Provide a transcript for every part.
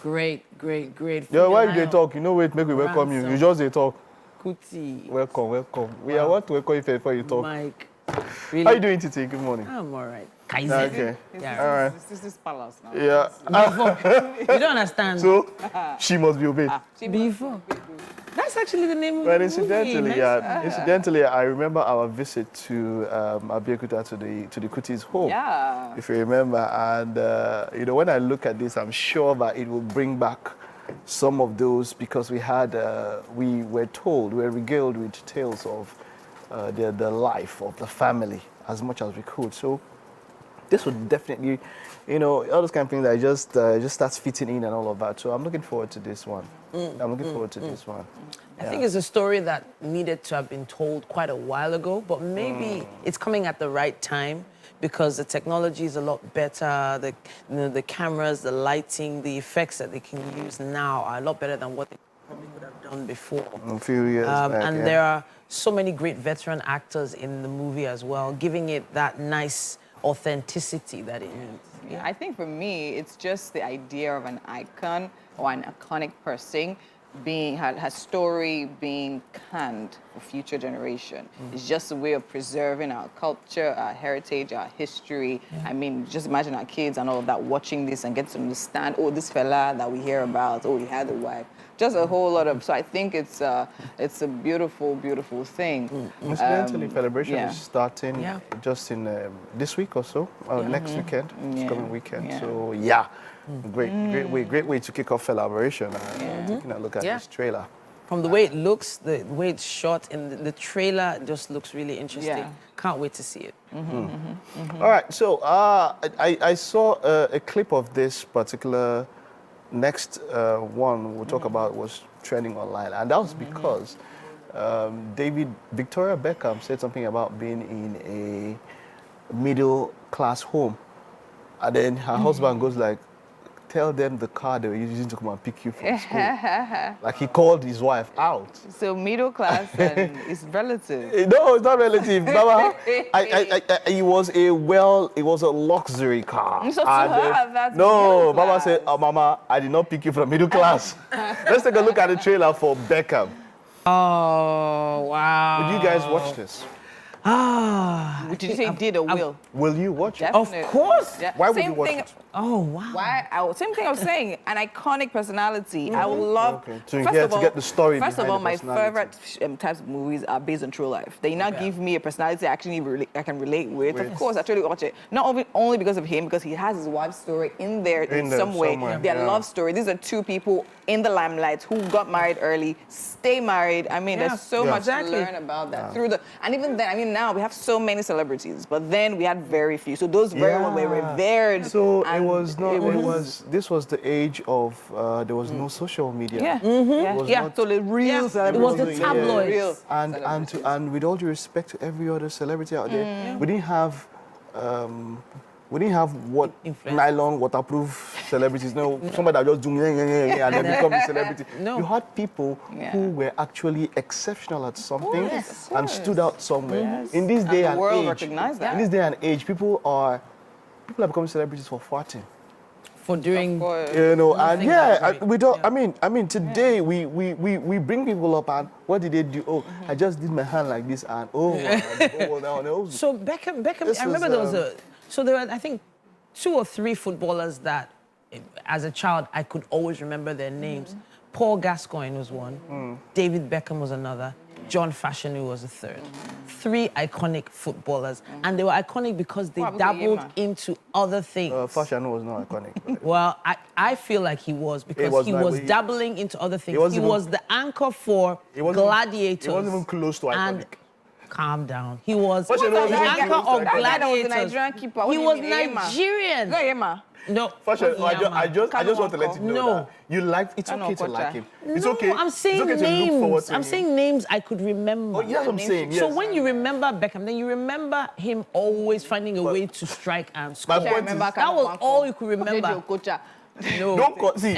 Great. Yeah, why they talk? You know, wait, make we welcome you. You just they talk. Kuti. Welcome. We are want to welcome you before you talk. Mike. Really? How are you doing today? Good morning. I'm all right. Okay. Yeah. All right. This is palace now. Yeah. You don't understand. So, she must be obeyed. Before. That's actually the name of But the movie. incidentally, I remember our visit to Abiyakuta to the Kuti's home. Yeah. If you remember, and you know, when I look at this, I'm sure that it will bring back some of those, because we were regaled with tales of the life of the family as much as we could. So this would definitely, you know, all those kind of things that just starts fitting in and all of that. So I'm looking forward to this one. I'm looking forward to this one. I think it's a story that needed to have been told quite a while ago, but maybe it's coming at the right time, because the technology is a lot better. The cameras, the lighting, the effects that they can use now are a lot better than what they probably would have done before. A few years back, and there are so many great veteran actors in the movie as well, giving it that nice authenticity that it needs. Yeah, I think for me, it's just the idea of an icon or an iconic person being her story being canned for future generation. It's just a way of preserving our culture, our heritage, our history. I mean, just imagine our kids and all of that watching this and get to understand, oh, this fella that we hear about, oh, he had a wife. Just a whole lot of, so I think it's a beautiful, beautiful thing. Incidentally, celebration is starting just in this week or so, next weekend, this coming weekend. So great way to kick off celebration. Taking a look at this trailer. From the way it looks, the way it's shot, and the trailer just looks really interesting. Yeah. Can't wait to see it. All right, so I saw a clip of this particular next one we'll talk about was trending online, and that was because Victoria Beckham said something about being in a middle-class home, and then her husband goes like, tell them the car they were using to come and pick you from school. Like, he called his wife out. So middle class and it's relative. No, it's not relative. Mama, it was a luxury car. So to her, that's no, Mama said, oh, Mama, I did not pick you from middle class. Let's take a look at the trailer for Beckham. Oh, wow. Would you guys watch this? Did you say did or will? Will you watch it? Definitely. Of course. Yeah. Why would you watch it? Oh, wow. Why? Same thing I was saying. An iconic personality. I would love. Okay. To get the story First of all, behind the my favorite types of movies are based on true life. They now give me a personality I can relate with. Of course, I truly watch it. Not only because of him, because he has his wife's story in there in some way. Their love story. These are two people in the limelight who got married early, stay married. I mean, there's so much to learn about that and even then, I mean, now we have so many celebrities, but then we had very few. So those very ones were revered. So this was the age of there was no social media. So the real celebrities. It was the tabloids. And with all due respect to every other celebrity out there, we didn't have what nylon waterproof celebrities. No, somebody that just do and then become a celebrity. No. You had people who were actually exceptional at something and stood out somewhere. In this day and world age, recognized that. in this day and age, people are becoming celebrities for farting. For doing, you know, and we don't. I mean, today we bring people up and what did they do? Oh, I just did my hand like this and So Beckham. I remember there were I think 2 or 3 footballers that, as a child, I could always remember their names. Paul Gascoigne was one. David Beckham was another. John Fashanu was a third. 3 iconic footballers. And they were iconic because they dabbled into other things. Fashanu was not iconic. Well, I feel like he was, because he was dabbling into other things. He was the anchor for Gladiators. He wasn't even close to iconic. Calm down. He was the anchor of Gladiators. Nigerian keeper. He was Nigerian. No. I just want to let you know that you liked. It's okay to like him. It's okay. I'm saying it's okay names. To look forward to I'm saying names I could remember. Oh, yes, I'm saying. Yes. So when you remember Beckham, then you remember him always finding a way to strike and score. That was all you could remember. No. Don't see.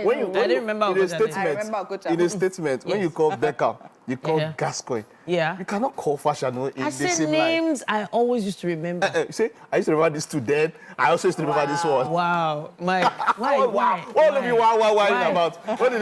When you I didn't remember in a statement, when you call Beckham, you call Gascoigne. Yeah. You cannot call fashion in I the said same names I always used to remember. See, I used to remember this two then. I also used to remember this one. Wow. Why? What of you why about? What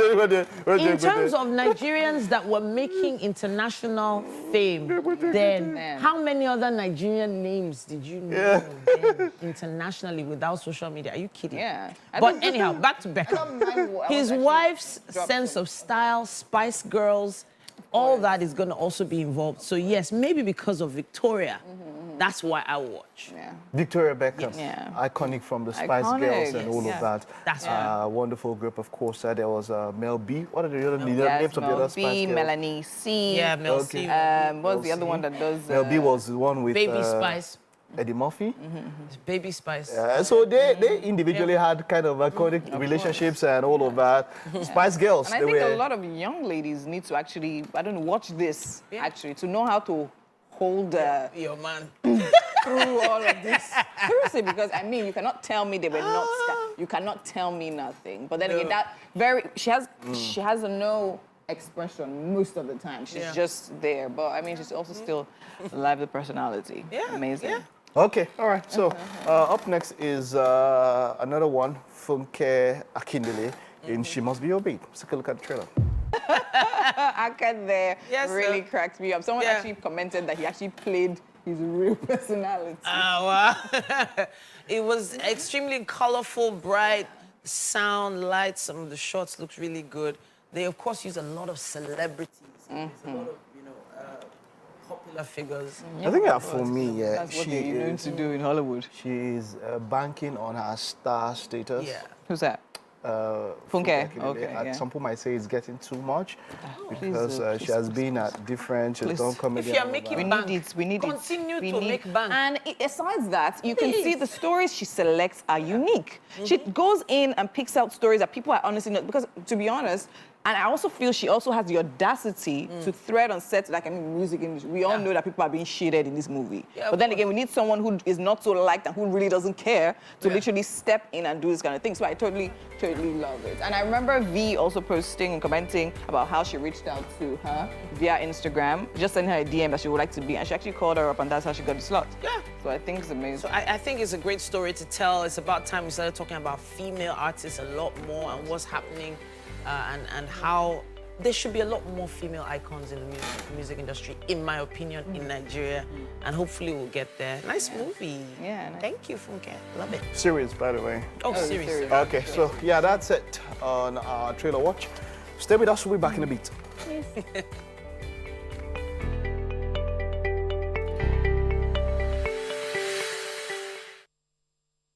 In terms of Nigerians that were making international fame, then how many other Nigerian names did you know then internationally without social media? Are you kidding? Yeah. But anyhow, back to Beckham. His wife's sense of style, Spice Girls, all that is going to also be involved. So yes, maybe because of Victoria, that's why I watch. Yeah. Victoria Beckham, Yeah. iconic from the Spice Girls and all of that. That's wonderful group, of course. There was Mel B. What are the other names of the other Spice Girls? Melanie C. Yeah, Mel C. What's the other one that does? Mel B was the one with Baby Spice. Eddie Murphy. Baby Spice. So they individually had kind of iconic relationships and all of that. Spice Girls. And I think a lot of young ladies need to actually, watch this actually to know how to hold Your man. through all of this. Seriously, because I mean, you cannot tell me they were not. You cannot tell me nothing. But then again, she has a no expression most of the time. She's just there. But I mean, she's also still a lively personality. Yeah. Amazing. Yeah. Okay, all right. So up next is another one, Funke Akindele in She Must Be Obeyed. Let's take a look at the trailer. Akindele really cracked me up. Someone actually commented that he actually played his real personality. Wow. It was extremely colorful, bright, sound, light. Some of the shots looked really good. They, of course, use a lot of celebrities. There's a lot of, popular figures. I think that for me, That's what they're known to do in Hollywood. She's banking on her star status. Yeah. Who's that? Funke. Okay. Some people might say it's getting too much because she has been at different. She's done comedy. If you're making bank, we need continue to make bank. And besides that, you can see the stories she selects are unique. She goes in and picks out stories that people are honestly not, because to be honest, and I also feel she also has the audacity to thread on set, like, I mean, music industry. We all know that people are being shitted in this movie. Yeah, but then again, we need someone who is not so liked and who really doesn't care to literally step in and do this kind of thing. So I totally love it. And I remember V also posting and commenting about how she reached out to her via Instagram, just sending her a DM that she would like to be. And she actually called her up, and that's how she got the slot. Yeah. So I think it's amazing. So I think it's a great story to tell. It's about time we started talking about female artists a lot more and what's happening. And how there should be a lot more female icons in the music industry, in my opinion, in Nigeria. And hopefully we'll get there. Nice movie. Yeah. Nice. Thank you, Funke. Love it. Serious, by the way. Oh, serious. Okay, so yeah, that's it on our trailer watch. Stay with us. We'll be back in a bit.